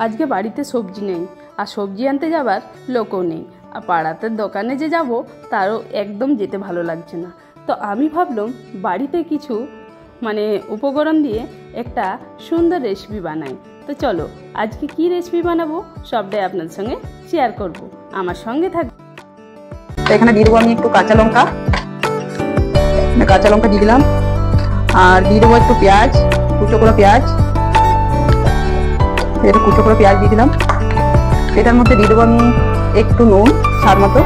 আজকে বাড়িতে সবজি নেই, আর সবজি আনতে যাবার লোকও নেই, আর পাড়াতে দোকানে যে যাব তারও একদম যেতে ভালো লাগছে না। তো আমি ভাবলাম বাড়িতে কিছু উপকরণ দিয়ে একটা সুন্দর রেসিপি বানাই। তো চলো আজকে কি রেসিপি বানাবো সবটাই আপনাদের সঙ্গে শেয়ার করব, আমার সঙ্গে থাকবে। এখানে দিয়ে দেবো আমি একটু কাঁচা লঙ্কা দিয়ে দিলাম, আর দিয়ে দেবো একটু পেঁয়াজ, কুচো করে পেঁয়াজ, এটা কুচো করে পেঁয়াজ দিয়ে দিলাম। এটার মধ্যে দিয়ে দেবো আমি একটু নুন স্বাদ মতো।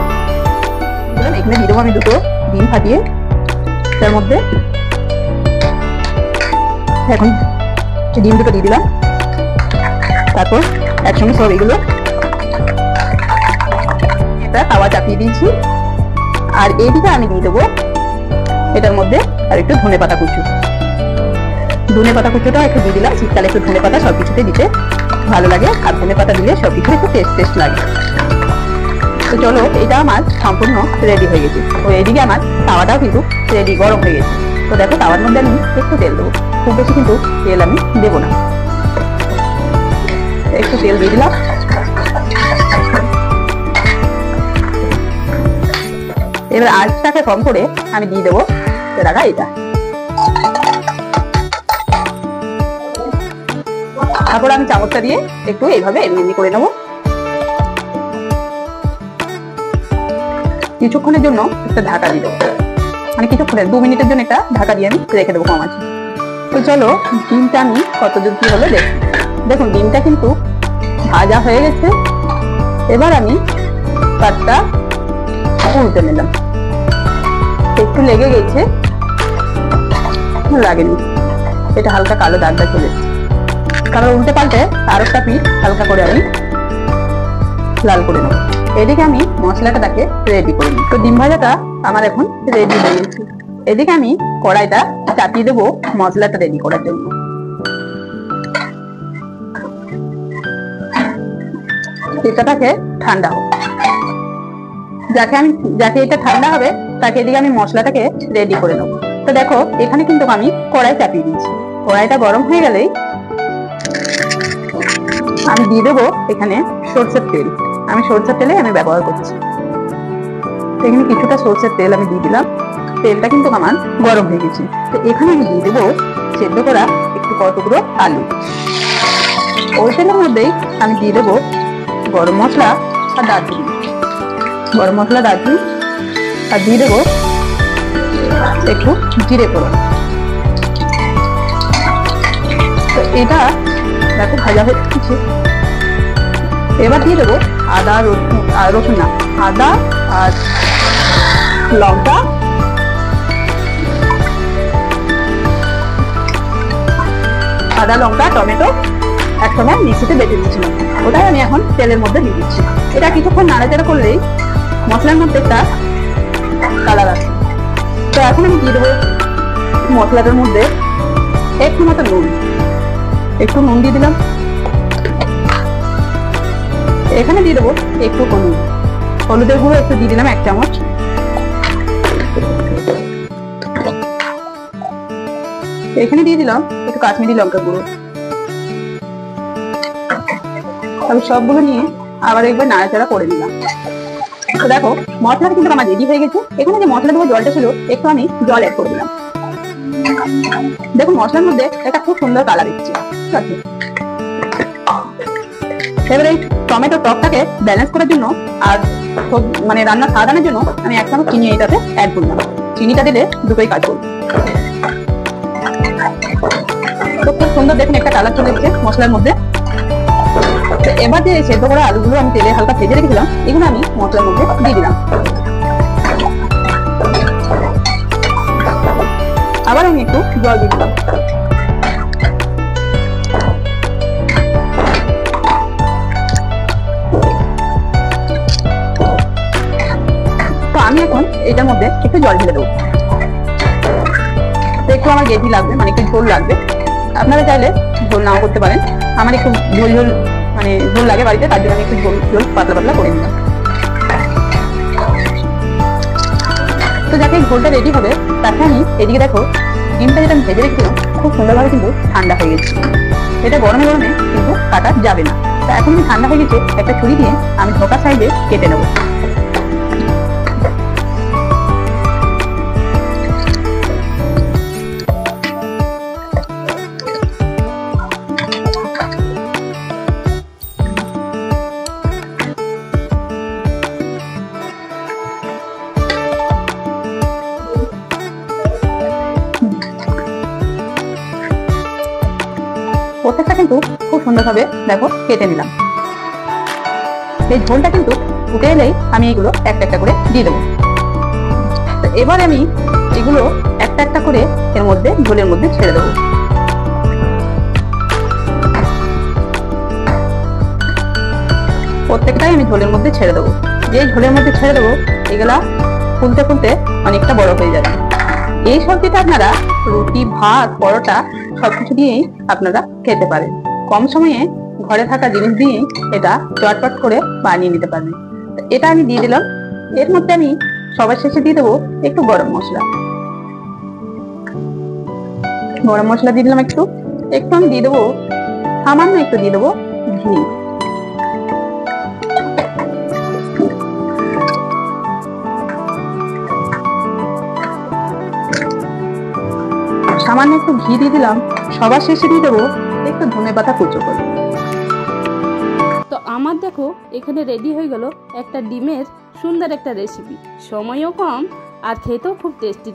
এখানে দিয়ে দেবো আমি দুটো ডিম ফাটিয়ে তার মধ্যে, এখন ডিম দুটো দিয়ে দিলাম। তারপর একসঙ্গে সব এগুলো এটা তাওয়া চাপিয়ে দিয়েছি। আর এইদিকে আমি দিয়ে দেবো এটার মধ্যে আর একটু ধনে পাতা কুচোটা একটু দিয়ে দিলাম। শীতকালে একটু ধনে পাতা সবকিছুতে দিতে ভালো লাগে, আর ধনে পাতা দিলে সবকিছু একটু টেস্ট লাগে। তো চলো, এটা আমার সম্পূর্ণ রেডি হয়ে গেছে। তো এইদিকে আমার তাওয়াটাও কিন্তু রেডি, গরম হয়ে গেছে। তো দেখো, তাওয়ার মধ্যে আমি একটু তেল দেবো, খুব বেশি কিন্তু তেল আমি দেবো না, একটু তেল দিয়ে দিলাম। এবার আঁচটাকে কম করে আমি দিয়ে দেবো এটা। তারপর আমি চামচটা দিয়ে একটু এইভাবে এমনি করে নেবো। কিছুক্ষণের জন্য একটা ঢাকা দিয়ে দেবো, কিছুক্ষণের 2 মিনিটের জন্য একটা ঢাকা দিয়ে আমি রেখে দেবো কম আছে। তো চলো, ডিমটা আমি কতদূর কি হলো দেখুন, ডিমটা কিন্তু ভাজা হয়ে গেছে। এবার আমি পাতটা উল্টে নিলাম, একটু লেগে গেছে, লাগেনি, এটা হালকা কালো দাগটা চলে এসেছে। কারণ উল্টে পাল্টে আর একটা পিঠ হালকা করে আমি লাল করে নেবো। এদিকে আমি মশলাটাকে রেডি করে নিই। তো ডিম ভাজাটা আমার এখন রেডি হয়ে গেছে। এদিকে আমি কড়াইটা চাপিয়ে দেবো মশলাটা রেডি করার জন্য। এটাকে ঠান্ডা হোক, যাকে এটা ঠান্ডা হবে তাকে এদিকে আমি মশলাটাকে রেডি করে নেবো। তো দেখো, এখানে কিন্তু আমি কড়াই চাপিয়ে দিয়েছি। কড়াইটা গরম হয়ে গেলেই আমি দিয়ে দেবো এখানে সরষের তেল। আমি সরষের তেলে আমি ব্যবহার করছি। এখানে কিছুটা সরষের তেল আমি দিয়ে দিলাম। তেলটা কিন্তু আমার গরম হয়ে গেছে। তো এখানে আমি দিয়ে দেবো সেদ্ধ করা একটু কতগুলো আলু। ওই তেলের মধ্যেই আমি দিয়ে দেবো গরম মশলা আর দারচিনি, আর দিয়ে দেবো একটু জিরে ফোড়ন। তো এটা দেখো ভাজা হয়ে গেছে। এবার দিয়ে দেবো আদা আর লঙ্কা, টমেটো একসঙ্গে মিক্সিতে বেটে দিয়েছিলাম, ওটাই আমি এখন তেলের মধ্যে দিয়ে দিচ্ছি। এটা কিছুক্ষণ নাড়াচাড়া করলেই মশলার মধ্যে একটা কালার আসে। তো এখন আমি দিয়ে দেবো মশলাটার মধ্যে একটু মতো নুন দিয়ে দিলাম। এখানে দিয়ে দেবো একটু হলুদের গুঁড়ো একটু দিয়ে দিলাম 1 চামচ। এখানে দিয়ে দিলাম একটু কাশ্মীরি লঙ্কা গুঁড়ো। আমি সবগুলো নিয়ে আবার একবার নাড়াচাড়া করে নিলাম। তো দেখো, মশলাটা কিন্তু আমার রেডি হয়ে গেছে। এখানে যে মশলা দেবো জলটা ছিল, একটু আমি জল অ্যাড করে দিলাম। দেখুন, মশলার মধ্যে একটা খুব সুন্দর কালার এসেছে। ঠিক আছে, এবারে টমেটো টকটাকে ব্যালেন্স করার জন্য আর রান্নার স্বাদ আনার জন্য আমি 1 চামচ চিনি এটাতে অ্যাড করলাম। চিনিটা দিলে দুটোই কাজ করবে। তো খুব সুন্দর দেখুন একটা কালার চলে এসেছে মশলার মধ্যে। এবার যে সেদ্ধ করা আলুগুলো আমি তেলে হালকা ভেজে রেখেছিলাম, এগুলো আমি মশলার মধ্যে দিয়ে দিলাম। আবার আমি একটু জল দিয়ে দিলাম। আমি এখন এটার মধ্যে একটু জল ঢেলে দেবো। তো একটু আমার গ্রেভি লাগবে, একটু ঝোল লাগবে। আপনারা চাইলে ঝোল নাও করতে পারেন। আমার একটু ঝোল লাগে বাড়িতে, তার জন্য আমি একটু ঝোল পাতলা করে নিলাম। তো যাতে ঝোলটা রেডি হবে, তাকে আমি এদিকে দেখো ডিমটা যেটা আমি ভেজে রেখেছিলাম খুব সুন্দরভাবে কিন্তু ঠান্ডা হয়ে গেছে। এটা গরমে কিন্তু কাটা যাবে না। তো এখন আমি ঠান্ডা হয়ে গেছে, একটা ছুরি দিয়ে আমি ধোকা সাইজে কেটে নেবো। প্রত্যেকটা কিন্তু খুব সুন্দরভাবে দেখো কেটে নিলাম। এই ঝোলটা কিন্তু ফুটে এলেই আমি এগুলো একটা একটা করে দিয়ে দেবো। এবার আমি এগুলো একটা একটা করে এর মধ্যে ঝোলের মধ্যে ছেড়ে দেবো। প্রত্যেকটাই আমি ঝোলের মধ্যে ছেড়ে দেবো। যে ঝোলের মধ্যে ছেড়ে দেবো এগুলা ফুলতে ফুলতে অনেকটা বড় হয়ে যাবে। এই সবজিটা আপনারা রুটি, ভাত, পরোটা সবকিছু দিয়েই আপনারা খেতে পারেন। কম সময়ে ঘরে থাকা জিনিস দিয়েই এটা চটপট করে বানিয়ে নিতে পারবেন। এটা আমি দিয়ে দিলাম। এর মধ্যে আমি সবার শেষে দিয়ে দেবো একটু গরম মশলা। গরম মশলা দিয়ে দিলাম একটু। একটু আমি দিয়ে দেবো, সামান্য একটু দিয়ে দেবো ঘি। সামান্য একটু ঘি দিয়ে দিলাম। সবার শেষে দিয়ে দেবো একটু ধনেপাতা কুচো করে। তো আমার দেখো এখানে রেডি হয়ে গেল একটা ডিমের সুন্দর একটা রেসিপি। সময়ও কম আর খেতেও খুব টেস্টি।